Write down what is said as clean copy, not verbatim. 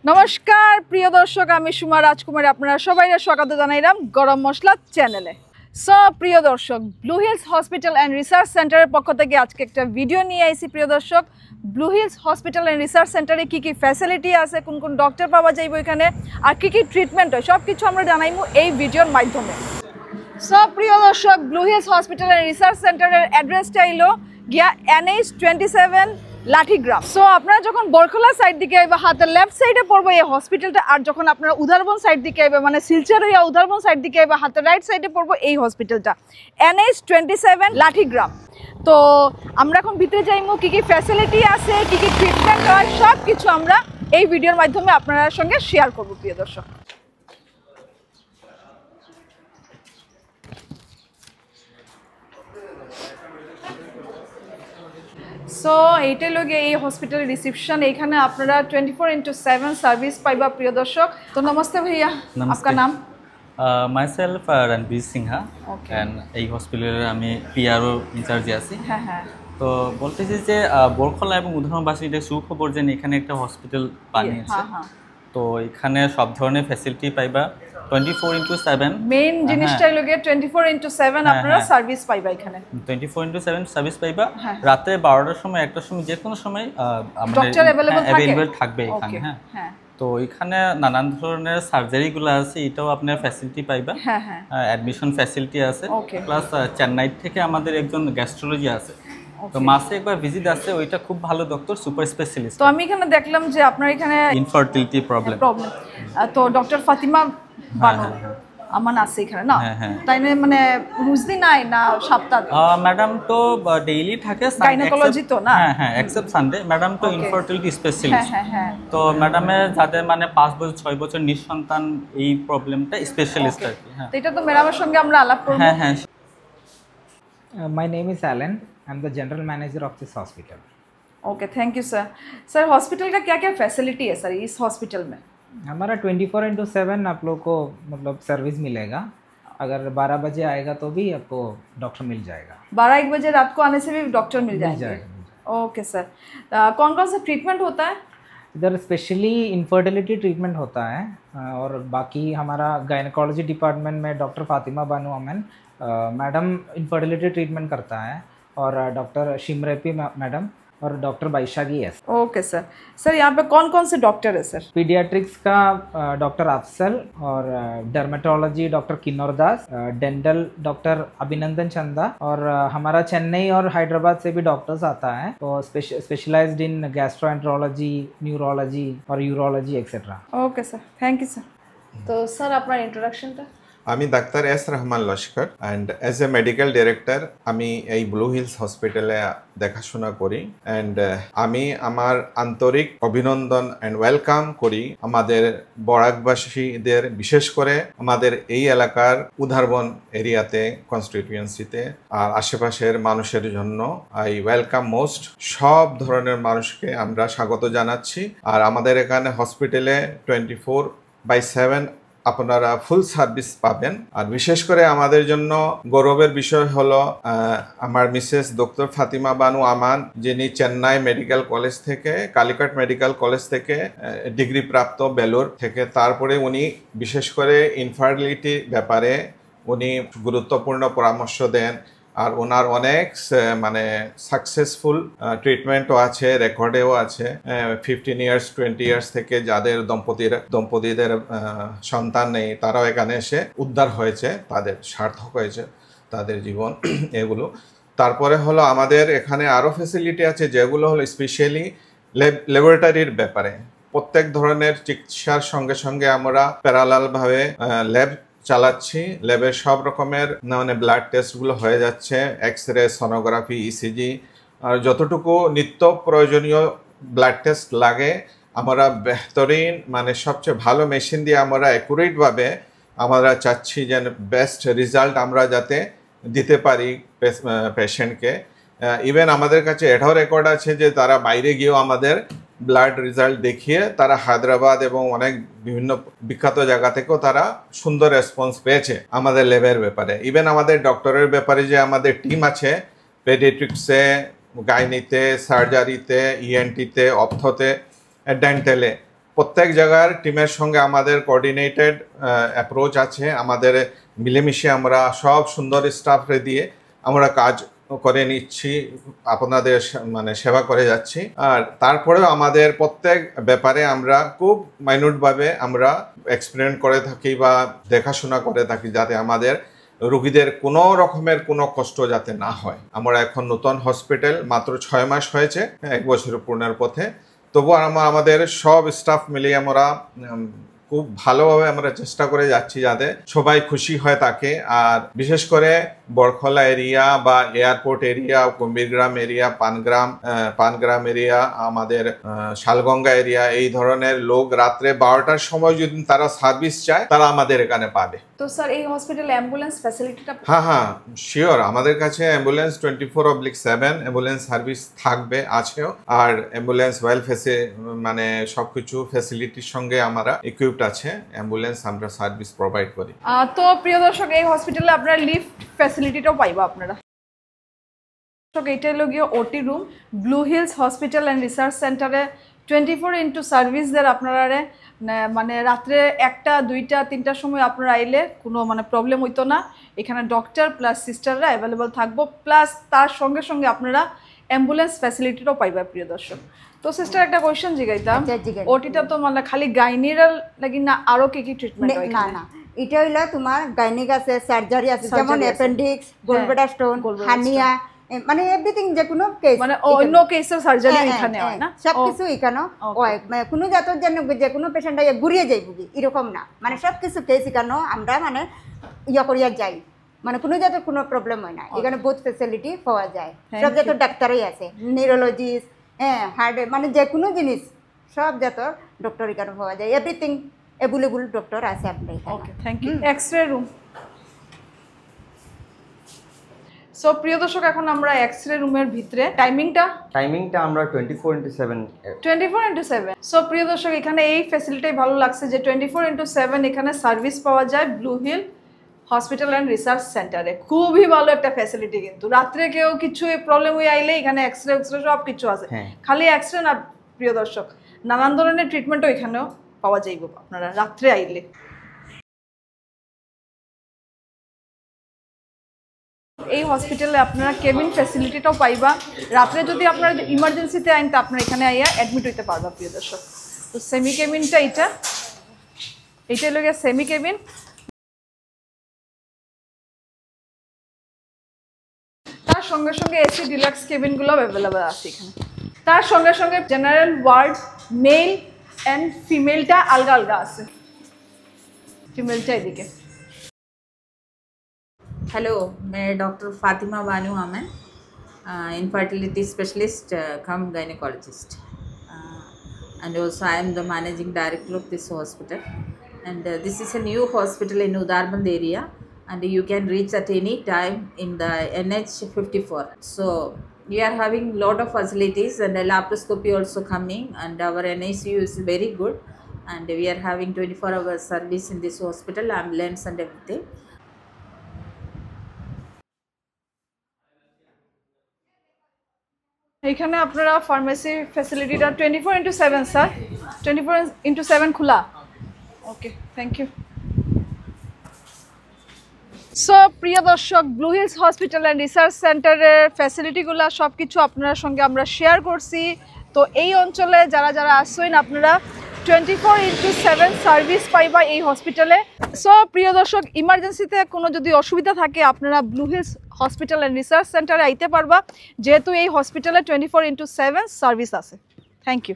নমস্কার প্রিয় দর্শক, আমি সুমা রাজকুমারী। আপনারা সবাই স্বাগত জানাইলাম গরম মশলা চ্যানেলে। সো প্রিয় দর্শক, blue Hills Hospital and research সেন্টারের পক্ষ থেকে আজকে একটা ভিডিও নিয়ে আইছি। প্রিয় দর্শক, blue Hills Hospital and Research সেন্টারে কী কী ফ্যাসিলিটি আছে, কোন কোন ডক্টর পাওয়া যাইব এখানে, আর কী কী ট্রিটমেন্ট হয়, সব কিছু আমরা জানাইমু এই ভিডিওর মাধ্যমে। সো প্রিয় দর্শক, blue Hills Hospital and research সেন্টারের অ্যাড্রেসটা হলো গিয়া NH27 লাঠিগ্রাম। সো আপনারা যখন বরখলা সাইড দিকে আইবা হাতের লেফট সাইডে পড়বো এই হসপিটালটা, আর যখন আপনারা উধারবন সাইড দিকে আইবা মানে শিলচর হইয়া উধারবন সাইড দিকে আইবা হাতের রাইট সাইডে পড়বো এই হসপিটালটা NH27 লাঠিগ্রাম। তো আমরা এখন ভিতরে যাইমু, কী কী ফ্যাসিলিটি আছে, কী কী ট্রিটমেন্ট হয়, সব কিছু আমরা এই ভিডিওর মাধ্যমে আপনার সঙ্গে শেয়ার করবো প্রিয় দর্শক। সো এইটাই লগে এই হসপিটালের রিসেপশন। এখানে আপনারা 24/7 সার্ভিস পাইবা প্রিয় দর্শক। তো নমস্তে ভাইয়া, আপনার নাম? মাইসেলফ রণবীর সিনহা, এন্ড এই হসপিটালের আমি পিআরও ইনচার্জে আছি। হ্যাঁ হ্যাঁ। তো বলতেছি যে বরখলা এবং উধারবাসীদের সুখবর যে এখানে একটা হসপিটাল বানিয়েছে। তো এখানে সব ধরনের ফ্যাসিলিটি পাইবা 24/7। মেইন জিনিসটাই লগে 24/7 আপনারা সার্ভিস পাইবা এখানে। 24/7 সার্ভিস পাইবা। রাতে 12টার সময়, 1টার সময়, যে কোনো সময় ডক্টর অ্যাভেলেবল থাকবে এখানে। হ্যাঁ। তো এখানে নানান ধরনের সার্জারিগুলো আছে, এটাও আপনার ফ্যাসিলিটি পাইবা। অ্যাডমিশন ফ্যাসিলিটি আছে, প্লাস চেন্নাই থেকে আমাদের একজন গ্যাস্ট্রোলজি আছে। তো মাসে একবার ভিজিট আছে, ওইটা খুব ভালো ডক্টর, সুপার স্পেশালিস্ট। তো আমি এখানে দেখলাম যে আপনার এখানে ইনফার্টিলিটি প্রবলেম। তো ডক্টর ফাতিমা বানু আমান আছে এখানে না? তাই না, মানে রোজদিন নাই না সপ্তাহ? ম্যাডাম তো ডেইলি থাকে, গাইনোকোলজি তো না? হ্যাঁ, এক্সেপ্ট সানডে। ম্যাডাম তো ইনফার্টিলিটি স্পেশালিস্ট। তো ম্যাডামের যাদের মানে 5 বছর 6 বছর নিঃসন্তান, এই প্রবলেমটা স্পেশালিস্ট আর কি। তো এটা তো ম্যাডামের সঙ্গে আমরা আলাপ করব। হ্যাঁ। My name is Alan. I'm the general manager of this hospital. Okay, thank you sir. Sir hospital का क्या क्या फैसिलिटी है सर इस हॉस्पिटल में? हमारा 24/7 आप लोग को मतलब सर्विस मिलेगा। अगर 12 बजे आएगा तो भी आपको डॉक्टर मिल जाएगा। 12-1 बजे रात को आने से भी डॉक्टर मिल जाएगा। Okay sir. कौन कौन सा ट्रीटमेंट होता है इधर? स्पेशली इनफर्टिलिटी ट्रीटमेंट होता है, और बाकी हमारा गायनेकोलॉजी डिपार्टमेंट में डॉक्टर फातिमा बानू अमन मैडम इनफर्टिलिटी ट्रीटमेंट करता है, और डॉक्टर शिमरेपी मैडम और डॉक्टर बैशागी है। Okay sir. सर यहाँ पे कौन कौन से डॉक्टर है सर? पीडियाट्रिक्स का डॉक्टर अफसल, और डर्मेटोलॉजी डॉक्टर किन्नौर दास, डेंटल डॉक्टर अभिनंदन चंदा, और हमारा चेन्नई और हैदराबाद से भी डॉक्टर्स आता है, तो स्पेशलाइज्ड इन गैस्ट्रोएंटरोलॉजी, न्यूरोलॉजी और urology etcetera. Okay sir, thank you sir. तो सर আপনার ইন্ট্রোডাকশনটা? আমি doctor S Rahman Laskar, and as a medical director আমি এই ব্লু হিলস হসপিটালে দেখাশোনা করি। অ্যান্ড আমি আমার আন্তরিক অভিনন্দন অ্যান্ড ওয়েলকাম করি আমাদের বরাকবাসীদের, বিশেষ করে আমাদের এই এলাকার উধারবন এরিয়াতে, কনস্টিটিউয়েন্সিতে আর আশেপাশের মানুষের জন্য আই ওয়েলকাম মোস্ট। সব ধরনের মানুষকে আমরা স্বাগত জানাচ্ছি। আর আমাদের এখানে হসপিটালে 24/7 আপনারা ফুল সার্ভিস পাবেন। আর বিশেষ করে আমাদের জন্য গৌরবের বিষয় হলো আমার মিসেস ডক্টর ফাতিমা বানু আমান, যিনি চেন্নাই মেডিকেল কলেজ থেকে, কালিকাট মেডিকেল কলেজ থেকে ডিগ্রি প্রাপ্ত, বেলুর থেকে। তারপরে উনি বিশেষ করে ইনফার্টিলিটি ব্যাপারে উনি গুরুত্বপূর্ণ পরামর্শ দেন। আর ওনার অনেক মানে সাকসেসফুল ট্রিটমেন্টও আছে, রেকর্ডেও আছে। 15 ইয়ার্স 20 ইয়ার্স থেকে যাদের দম্পতিদের সন্তান নেই, তারাও এখানে এসে উদ্ধার হয়েছে, তাদের সার্থক হয়েছে তাদের জীবন এগুলো। তারপরে হলো আমাদের এখানে আরও ফ্যাসিলিটি আছে, যেগুলো হলো স্পেশালি ল্যাবরেটরির ব্যাপারে। প্রত্যেক ধরনের চিকিৎসার সঙ্গে সঙ্গে আমরা প্যারালালভাবে ল্যাব চালাচ্ছি। ল্যাবের সব রকমের মানে ব্লাড টেস্টগুলো হয়ে যাচ্ছে, এক্সরে, সোনোগ্রাফি, ইসিজি, আর যতটুকু নিত্য প্রয়োজনীয় ব্লাড টেস্ট লাগে আমরা বেহতরিন মানে সবচেয়ে ভালো মেশিন দিয়ে আমরা অ্যাকুরেটভাবে আমরা চাচ্ছি যে বেস্ট রেজাল্ট আমরা যাতে দিতে পারি পেশেন্টকে। ইভেন আমাদের কাছে এটাও রেকর্ড আছে যে তারা বাইরে গিয়েও আমাদের ব্লাড রেজাল্ট দেখিয়ে তারা হায়দ্রাবাদ এবং অনেক বিভিন্ন বিখ্যাত জায়গা থেকেও তারা সুন্দর রেসপন্স পেয়েছে আমাদের ল্যাবের ব্যাপারে। ইভেন আমাদের ডক্টরের ব্যাপারে যে আমাদের টিম আছে, পেডিয়াট্রিক্সে, গাইনিতে, সার্জারিতে, ইএনটিতে, অপথোতে, ডেন্টালে, প্রত্যেক জায়গার টিমের সঙ্গে আমাদের কোঅর্ডিনেটেড অ্যাপ্রোচ আছে, আমাদের মিলেমিশে আমরা সব সুন্দর স্টাফরে দিয়ে আমরা কাজ করে নিচ্ছি, আপনাদের মানে সেবা করে যাচ্ছি। আর তারপরেও আমাদের প্রত্যেক ব্যাপারে আমরা খুব মাইনিউটভাবে আমরা এক্সপ্লেন করে থাকি বা দেখাশোনা করে থাকি, যাতে আমাদের রোগীদের কোনো রকমের কোনো কষ্ট যাতে না হয়। আমরা এখন নতুন হসপিটাল মাত্র 6 মাস হয়েছে, 1 বছর পূর্ণের পথে, তবু আমরা আমাদের সব স্টাফ মিলিয়ে আমরা খুব ভালোভাবে আমরা চেষ্টা করে যাচ্ছি যাতে সবাই খুশি হয় থাকে। আর বিশেষ করে বরখলা এরিয়া বা airport area, Kumbhirgram area, pangram area, আমাদের শালগঙ্গা এরিয়া, এই ধরনের লোক রাত্রে 12টার সময় যদি তারা সার্ভিস চায় তারা আমাদের এখানে পাবে। তো স্যার এই হসপিটালে অ্যাম্বুলেন্স ফ্যাসিলিটিটা? হ্যাঁ শিওর, আমাদের কাছে অ্যাম্বুলেন্স 24/7 অ্যাম্বুলেন্স সার্ভিস থাকবে, আছেও। আর অ্যাম্বুলেন্স মানে সবকিছু ফ্যাসিলিটির সঙ্গে আমরা ইকুইপড আছে, অ্যাম্বুলেন্স আমরা সার্ভিস প্রোভাইড করি। তো প্রিয় দর্শক, এই হসপিটালে আপনারা লিফট ফ্যাসিলিটিটাও পাইবা আপনারা। এটা হলো গিয়ে ওটি room, blue Hills Hospital and Research সেন্টারে 24x সার্ভিস দেয় আপনারা। মানে রাত্রে 1টা 2টা 3টার সময় আপনারা আইলে কোনো মানে প্রবলেম হইতো না। এখানে ডক্টর প্লাস সিস্টাররা অ্যাভেলেবল থাকবো, প্লাস তার সঙ্গে সঙ্গে আপনারা অ্যাম্বুলেন্স ফ্যাসিলিটিটাও পাইবা প্রিয় দর্শক। তো সিস্টার একটা কোয়েশ্চেন জিগাইতাম, ওটিটা তো মানে খালি গাইনিরাল লাগি না আরো কি কি ট্রিটমেন্ট হয়? না, এটা হইলো তোমার গাইনিক আছে, সার্জারি আছে, যেমন অ্যাপেন্ডিক্স, গোলব্লাডার স্টোন, হার্নিয়া, মানে এভরিথিং, যে কোনো কেস, মানে অন্য কেসের সার্জারি এখানে হয় না, সবকিছু এখানে হয়। মানে কোনো জাতের জন্য যে কোনো পেশেন্ট ঘুরিয়ে যাই বুঝি এরকম না, মানে সবকিছু কেস এখানে আমরা মানে করিয়া যাই, মানে কোনো জাতের কোনো প্রবলেম হয় না। এখানে বহুত ফ্যাসিলিটি পাওয়া যায়, সব জাতের ডাক্তারই আছে, নিউরোলজিস্ট, হার্ট, মানে যে কোনো জিনিস সব জাতের ডক্টর এখানে পাওয়া যায়, এভরিথিং অ্যাভেলেবল ডক্টর আছে আপনার। Okay, thank you. X-ray room. So প্রিয় দর্শক, এখন আমরা এক্সরে রুমের ভিতরে টাইমিংটা আমরা 24x7। সো প্রিয় দর্শক, এখানে এই ফ্যাসিলিটিটাই ভালো লাগছে যে 24x7 এখানে সার্ভিস পাওয়া যায় Blue Hill Hospital and Research সেন্টারে। খুবই ভালো একটা ফ্যাসিলিটি, কিন্তু রাত্রে কেউ কিছু প্রবলেম হয়ে আইলে এখানে এক্সরে সব কিছু আছে। খালি এক্সরে না প্রিয় দর্শক, নানান ধরনের ট্রিটমেন্টও এখানেও পাওয়া যাইব আপনারা রাত্রে আইলে। এই হসপিটালে আপনারা কেবিন ফ্যাসিলিটিটাও পাইবা। রাত্রে যদি আপনারা ইমার্জেন্সিতে আইন তো আপনারা এখানে আইয়া অ্যাডমিট হইতে পারবা প্রিয় দর্শক। তো সেমি কেবিনটা এইটা হলো গিয়ে সেমি কেবিন। তার সঙ্গে সঙ্গে এসি ডিলাক্স কেবিনগুলো অ্যাভেলেবেল আছে এখানে। তার সঙ্গে সঙ্গে জেনারেল ওয়ার্ড, মেল অ্যান্ড ফিমেলটা আলগা আলগা আছে। ফিমেলটা এদিকে। Hello, मैं doctor Fatima Banu Aman, infertility specialist, cum gynecologist, and also I am the managing director of this hospital. And this is a new hospital in Udarband area, and you can reach at any time in the NH54. So we are having lot of facilities, and a laparoscopy also coming, and our NICU is very good, and we are having 24-hour service in this hospital, ambulance and everything. এখানে আপনারা pharmacy ফ্যাসিলিটিটা 24x7 sir, 24x7 খোলা। ওকে, thank you. So প্রিয় দর্শক, blue Hills Hospital and research সেন্টারের ফ্যাসিলিটিগুলো সব কিছু আপনার সঙ্গে আমরা শেয়ার করছি। তো এই অঞ্চলে যারা যারা আসছেন আপনারা 24x7 সার্ভিস পাইবা এই হসপিটালে। সো প্রিয় দর্শক, ইমার্জেন্সিতে কোনো যদি অসুবিধা থাকে আপনারা Blue Hills Hospital and Research সেন্টারে আইতে পারবা, যেহেতু এই হসপিটালে 24x7 সার্ভিস আছে। Thank you.